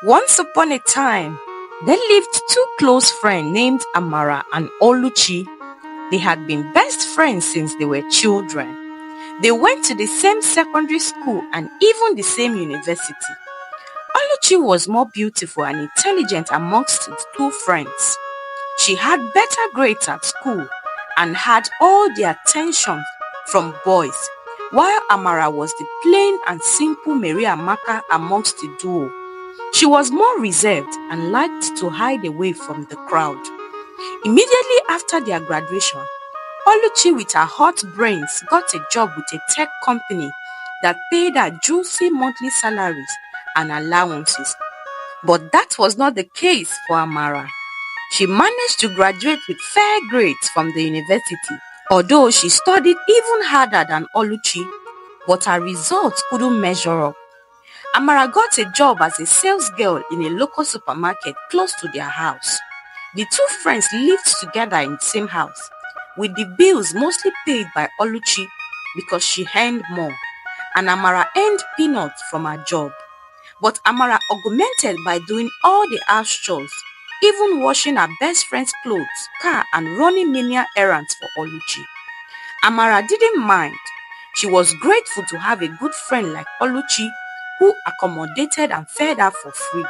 Once upon a time, there lived two close friends named Amara and Oluchi. They had been best friends since they were children. They went to the same secondary school and even the same university. Oluchi was more beautiful and intelligent amongst the two friends. She had better grades at school and had all the attention from boys, while Amara was the plain and simple Maria Amaka amongst the duo. She was more reserved and liked to hide away from the crowd. Immediately after their graduation, Oluchi with her hot brains got a job with a tech company that paid her juicy monthly salaries and allowances. But that was not the case for Amara. She managed to graduate with fair grades from the university, although she studied even harder than Oluchi, but her results couldn't measure up. Amara got a job as a sales girl in a local supermarket close to their house. The two friends lived together in the same house, with the bills mostly paid by Oluchi because she earned more, and Amara earned peanuts from her job. But Amara augmented by doing all the house chores, even washing her best friend's clothes, car, and running menial errands for Oluchi. Amara didn't mind. She was grateful to have a good friend like Oluchi who accommodated and fed her for free.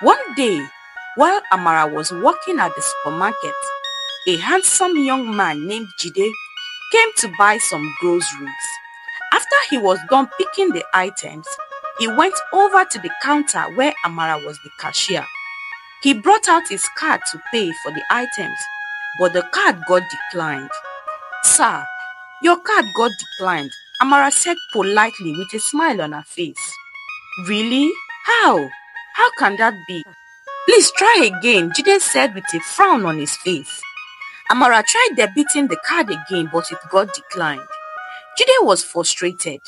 One day, while Amara was working at the supermarket, a handsome young man named Jide came to buy some groceries. After he was done picking the items, he went over to the counter where Amara was the cashier. He brought out his card to pay for the items, but the card got declined. "Sir, your card got declined," Amara said politely with a smile on her face. "Really? How? How can that be?" "Please try again," Jide said with a frown on his face. Amara tried debiting the card again, but it got declined. Jide was frustrated.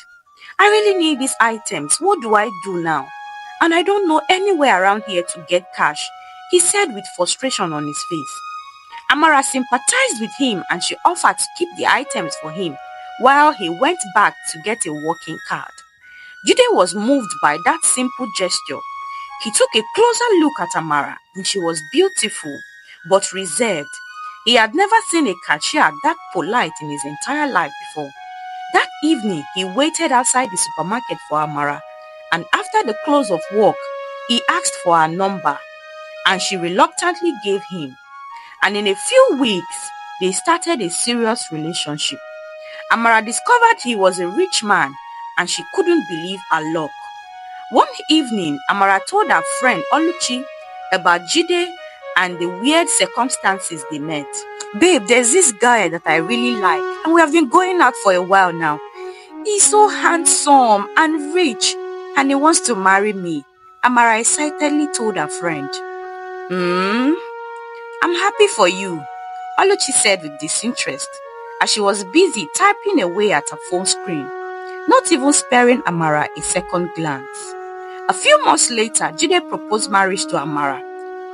"I really need these items. What do I do now? And I don't know anywhere around here to get cash," he said with frustration on his face. Amara sympathized with him and she offered to keep the items for him while he went back to get a working card. Jide was moved by that simple gesture. He took a closer look at Amara and she was beautiful but reserved. He had never seen a cashier that polite in his entire life before. That evening, he waited outside the supermarket for Amara, and after the close of work, he asked for her number, and she reluctantly gave him. And in a few weeks, they started a serious relationship. Amara discovered he was a rich man, and she couldn't believe her luck. One evening, Amara told her friend Oluchi about Jide and the weird circumstances they met. "Babe, there's this guy that I really like, and we have been going out for a while now. He's so handsome and rich, and he wants to marry me," Amara excitedly told her friend. "I'm happy for you," Oluchi said with disinterest, as she was busy typing away at her phone screen, not even sparing Amara a second glance. A few months later, Jide proposed marriage to Amara,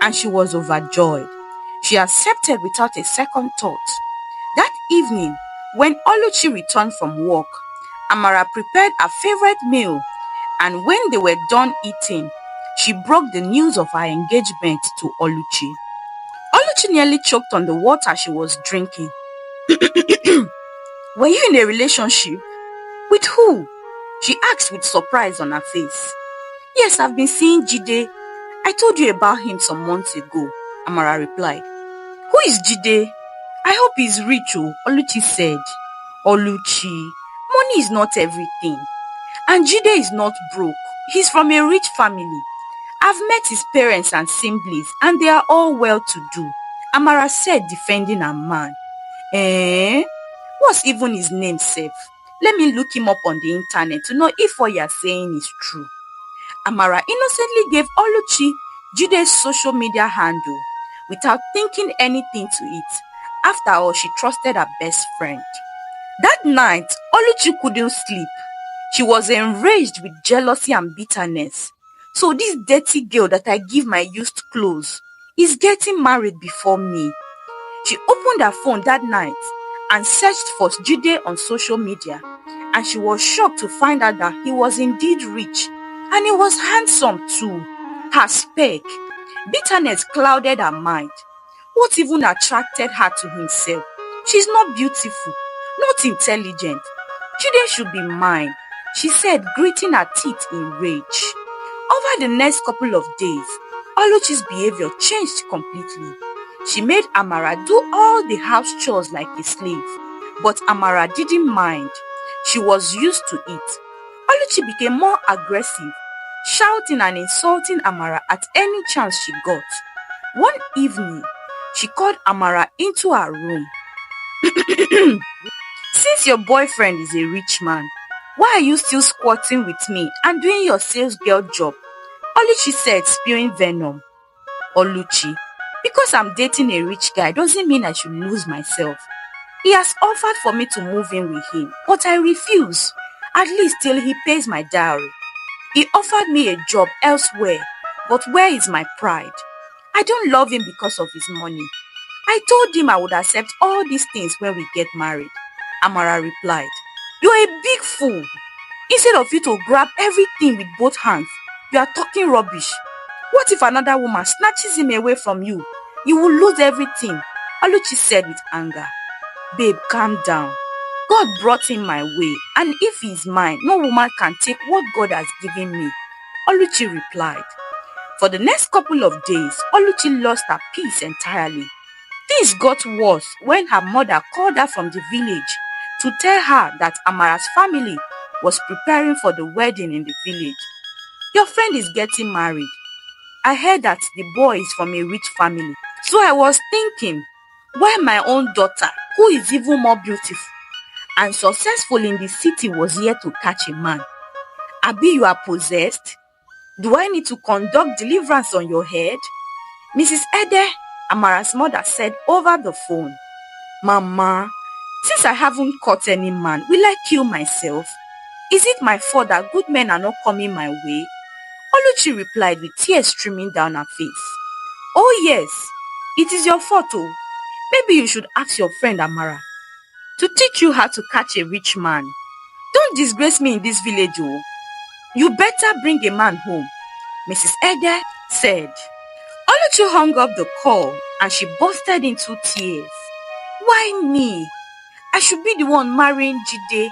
and she was overjoyed. She accepted without a second thought. That evening, when Oluchi returned from work, Amara prepared her favorite meal, and when they were done eating, she broke the news of her engagement to Oluchi. Oluchi nearly choked on the water she was drinking. "Were you in a relationship? With who?" she asked with surprise on her face. "Yes, I've been seeing Jide. I told you about him some months ago," Amara replied. "Who is Jide? I hope he's rich," Oluchi said. "Oluchi, money is not everything. And Jide is not broke. He's from a rich family. I've met his parents and siblings, and they are all well-to-do," Amara said, defending her man. What's even his name, sef? Let me look him up on the internet to know if what you're saying is true." Amara innocently gave Oluchi Jide's social media handle without thinking anything to it. After all, she trusted her best friend. That night, Oluchi couldn't sleep. She was enraged with jealousy and bitterness. So this dirty girl that I give my used clothes is getting married before me. She opened her phone that night and searched for Jide on social media, and she was shocked to find out that he was indeed rich and he was handsome too. Her spake. Bitterness clouded her mind. What even attracted her to himself? She's not beautiful, not intelligent. Jide should be mine, she said, gritting her teeth in rage. Over the next couple of days, Oluchi's behavior changed completely. She made Amara do all the house chores like a slave, but Amara didn't mind. She was used to it. Oluchi became more aggressive, shouting and insulting Amara at any chance she got. One evening, she called Amara into her room. Since your boyfriend is a rich man, why are you still squatting with me and doing your sales girl job? Oluchi said, spewing venom. Oluchi, because I'm dating a rich guy doesn't mean I should lose myself. He has offered for me to move in with him, but I refuse, at least till he pays my dowry. He offered me a job elsewhere, but where is my pride? I don't love him because of his money. I told him I would accept all these things when we get married. Amara replied, you're a big fool. Instead of you to grab everything with both hands, you are talking rubbish. What if another woman snatches him away from you? You will lose everything, Oluchi said with anger. Babe, calm down. God brought him my way, and if he is mine, no woman can take what God has given me, Oluchi replied. For the next couple of days, Oluchi lost her peace entirely. Things got worse when her mother called her from the village to tell her that Amara's family was preparing for the wedding in the village. Your friend is getting married. I heard that the boy is from a rich family. So I was thinking, why my own daughter, who is even more beautiful and successful in the city, was here to catch a man? Abi, you are possessed? Do I need to conduct deliverance on your head? Mrs. Ede, Amara's mother, said over the phone. Mama, since I haven't caught any man, will I kill myself? Is it my fault that good men are not coming my way? Oluchi replied with tears streaming down her face. Oh yes, it is your fault. Oh. Maybe you should ask your friend Amara to teach you how to catch a rich man. Don't disgrace me in this village. Oh. You better bring a man home, Mrs. Ede said. Oluchi hung up the call and she bursted into tears. Why me? I should be the one marrying Jide.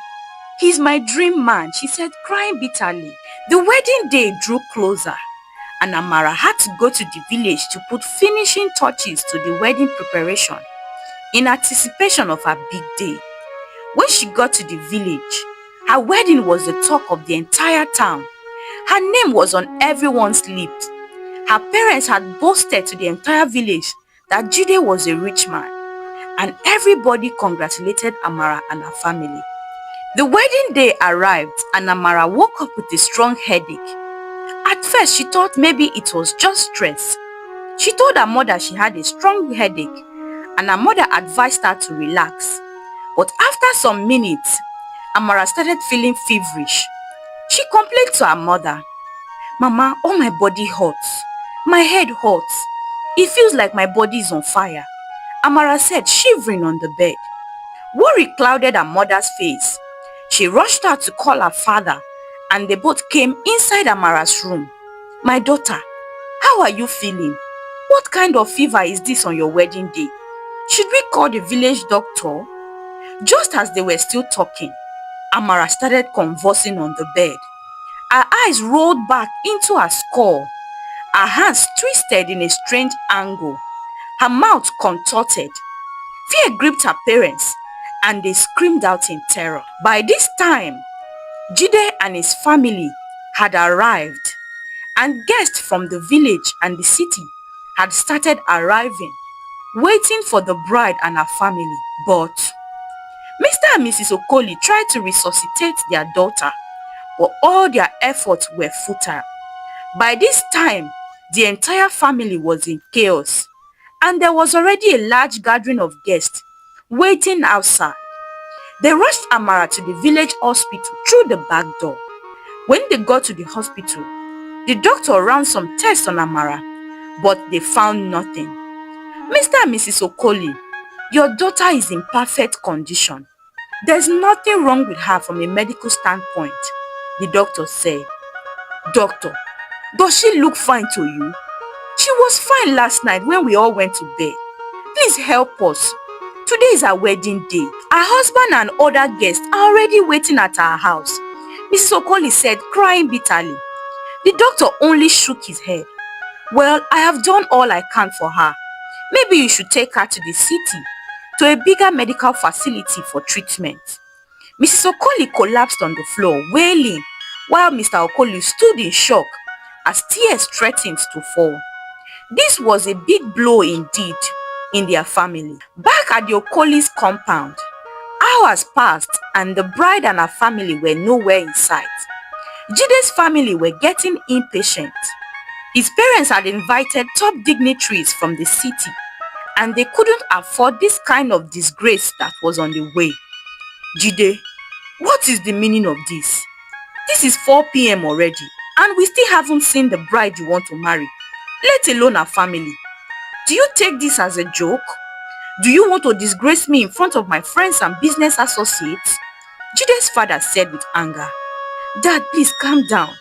He's my dream man, she said, crying bitterly. The wedding day drew closer, and Amara had to go to the village to put finishing touches to the wedding preparation in anticipation of her big day. When she got to the village, her wedding was the talk of the entire town. Her name was on everyone's lips. Her parents had boasted to the entire village that Jide was a rich man, and everybody congratulated Amara and her family. The wedding day arrived and Amara woke up with a strong headache. At first, she thought maybe it was just stress. She told her mother she had a strong headache, and her mother advised her to relax. But after some minutes, Amara started feeling feverish. She complained to her mother, Mama, all my body hurts. My head hurts. It feels like my body is on fire, Amara said, shivering on the bed. Worry clouded her mother's face. She rushed out to call her father, and they both came inside Amara's room. My daughter, how are you feeling? What kind of fever is this on your wedding day? Should we call the village doctor? Just as they were still talking, Amara started convulsing on the bed. Her eyes rolled back into her skull. Her hands twisted in a strange angle. Her mouth contorted. Fear gripped her parents, and they screamed out in terror. By this time, Jide and his family had arrived, and guests from the village and the city had started arriving, waiting for the bride and her family. But Mr. and Mrs. Okoli tried to resuscitate their daughter, but all their efforts were futile. By this time, the entire family was in chaos, and there was already a large gathering of guests waiting outside. They rushed Amara to the village hospital through the back door. When they got to the hospital, the doctor ran some tests on Amara, but they found nothing. Mr. and Mrs. Okoli, your daughter is in perfect condition. There's nothing wrong with her from a medical standpoint, the doctor said. Doctor, Does she look fine to you? She was fine last night when we all went to bed. Please help us. Today is our wedding day. Our husband and other guests are already waiting at our house," Mrs. Okoli said, crying bitterly. The doctor only shook his head. "Well, I have done all I can for her. Maybe you should take her to the city, to a bigger medical facility for treatment." Mrs. Okoli collapsed on the floor, wailing, while Mr. Okoli stood in shock as tears threatened to fall. This was a big blow indeed in their family. Back at the Okoli's compound, hours passed and the bride and her family were nowhere in sight. Jide's family were getting impatient. His parents had invited top dignitaries from the city, and they couldn't afford this kind of disgrace that was on the way. "Jide, what is the meaning of this? This is 4 p.m. already, and we still haven't seen the bride you want to marry, let alone her family. Do you take this as a joke? Do you want to disgrace me in front of my friends and business associates?" Jide's father said with anger. "Dad, please calm down.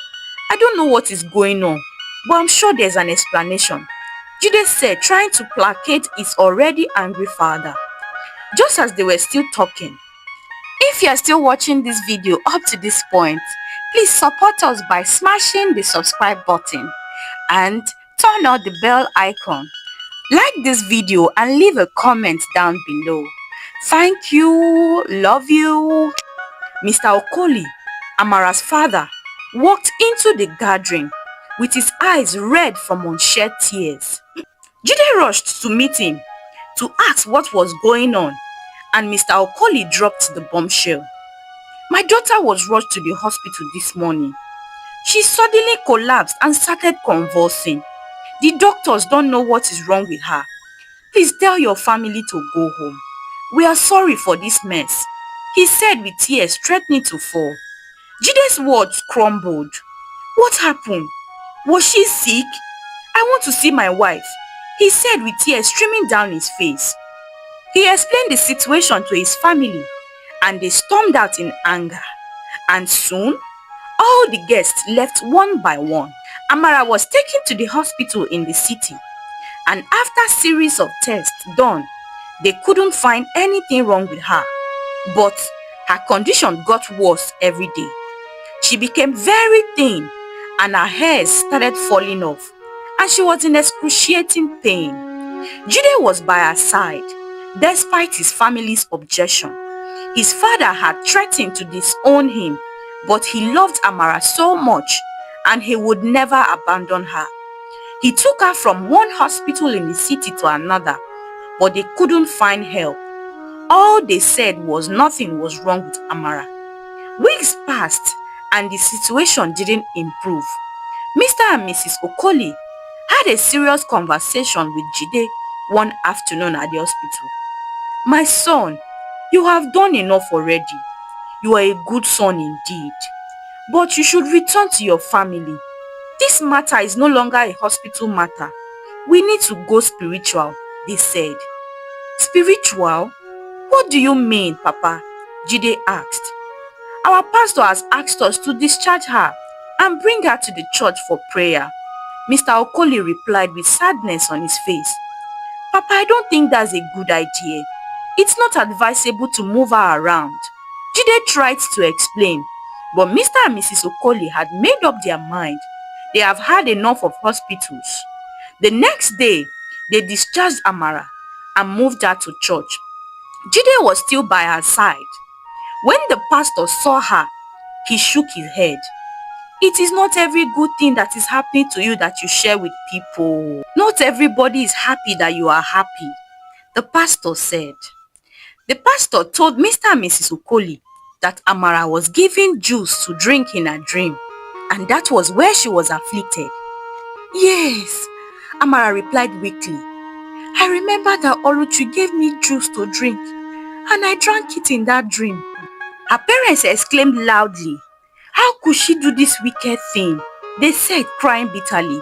I don't know what is going on, but I'm sure there's an explanation," Jide said, trying to placate his already angry father. Just as they were still talking, if you are still watching this video up to this point, please support us by smashing the subscribe button and turn on the bell icon. Like this video and leave a comment down below. Thank you. Love you. Mr. Okoli, Amara's father, walked into the gathering with his eyes red from unshed tears. Jide rushed to meet him to ask what was going on, and Mr. Okoli dropped the bombshell. "My daughter was rushed to the hospital this morning. She suddenly collapsed and started convulsing. The doctors don't know what is wrong with her. Please tell your family to go home. We are sorry for this mess," he said with tears threatening to fall. Jide's words crumbled. "What happened? Was she sick? I want to see my wife," he said with tears streaming down his face. He explained the situation to his family, and they stormed out in anger. And soon, all the guests left one by one. Amara was taken to the hospital in the city, and after a series of tests done, they couldn't find anything wrong with her. But her condition got worse every day. She became very thin, and her hairs started falling off, and she was in excruciating pain. Jide was by her side, despite his family's objection. His father had threatened to disown him, but he loved Amara so much, and he would never abandon her. He took her from one hospital in the city to another, but they couldn't find help. All they said was nothing was wrong with Amara. Weeks passed, and the situation didn't improve. Mr. and Mrs. Okoli had a serious conversation with Jide one afternoon at the hospital. "My son, you have done enough already. You are a good son indeed. But you should return to your family. This matter is no longer a hospital matter. We need to go spiritual," they said. "Spiritual? What do you mean, Papa?" Jide asked. "Our pastor has asked us to discharge her and bring her to the church for prayer," Mr. Okoli replied with sadness on his face. "Papa, I don't think that's a good idea. It's not advisable to move her around," Jide tried to explain, but Mr. and Mrs. Okoli had made up their mind. They have had enough of hospitals. The next day, they discharged Amara and moved her to church. Jide was still by her side. When the pastor saw her, he shook his head. "It is not every good thing that is happening to you that you share with people. Not everybody is happy that you are happy," the pastor said. The pastor told Mr. and Mrs. Okoli that Amara was given juice to drink in her dream, and that was where she was afflicted. "Yes," Amara replied weakly. "I remember that Oluchi gave me juice to drink, and I drank it in that dream." Her parents exclaimed loudly. "How could she do this wicked thing?" they said, crying bitterly.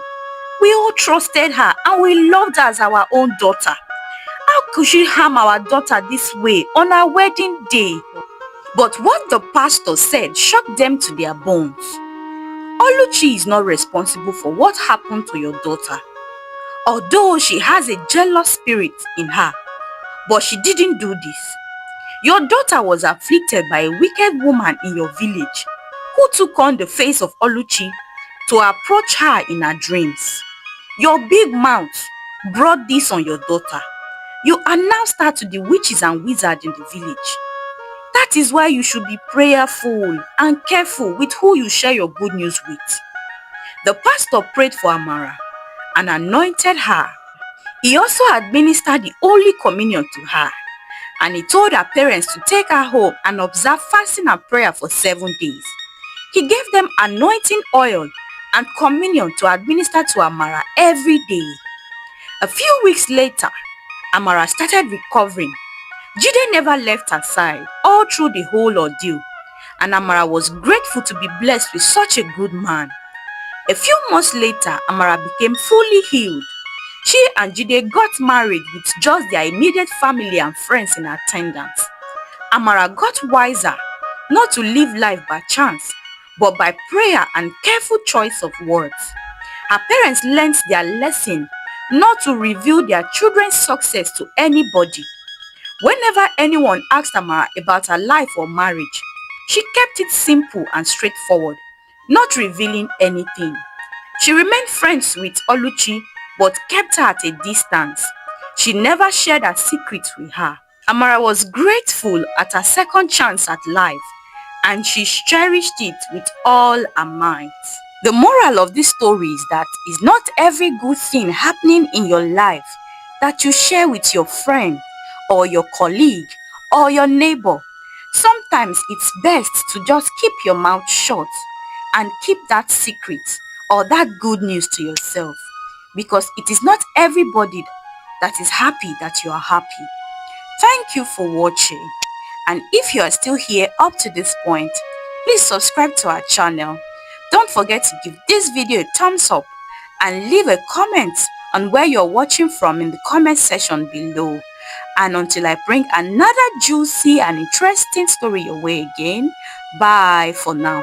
"We all trusted her and we loved her as our own daughter. How could she harm our daughter this way on our wedding day?" But what the pastor said shocked them to their bones. Oluchi is not responsible for what happened to your daughter, although she has a jealous spirit in her, but she didn't do this. Your daughter was afflicted by a wicked woman in your village who took on the face of Oluchi to approach her in her dreams. Your big mouth brought this on your daughter. You announced her to the witches and wizards in the village. That is why you should be prayerful and careful with who you share your good news with. The pastor prayed for Amara and anointed her. He also administered the Holy Communion to her, and he told her parents to take her home and observe fasting and prayer for 7 days. He gave them anointing oil and communion to administer to Amara every day. A few weeks later, Amara started recovering. Jide never left her side all through the whole ordeal, and Amara was grateful to be blessed with such a good man. A few months later, Amara became fully healed. She and Jide got married with just their immediate family and friends in attendance. Amara got wiser not to live life by chance, but by prayer and careful choice of words. Her parents learned their lesson not to reveal their children's success to anybody. Whenever anyone asked Amara about her life or marriage, she kept it simple and straightforward, not revealing anything. She remained friends with Oluchi but kept her at a distance. She never shared her secrets with her. Amara was grateful at her second chance at life, and she cherished it with all her might. The moral of this story is that it's not every good thing happening in your life that you share with your friend or your colleague or your neighbor. Sometimes it's best to just keep your mouth shut and keep that secret or that good news to yourself, because it is not everybody that is happy that you are happy. Thank you for watching, and if you are still here up to this point, please subscribe to our channel. Don't forget to give this video a thumbs up and leave a comment on where you're watching from in the comment section below. And until I bring another juicy and interesting story your way again, bye for now.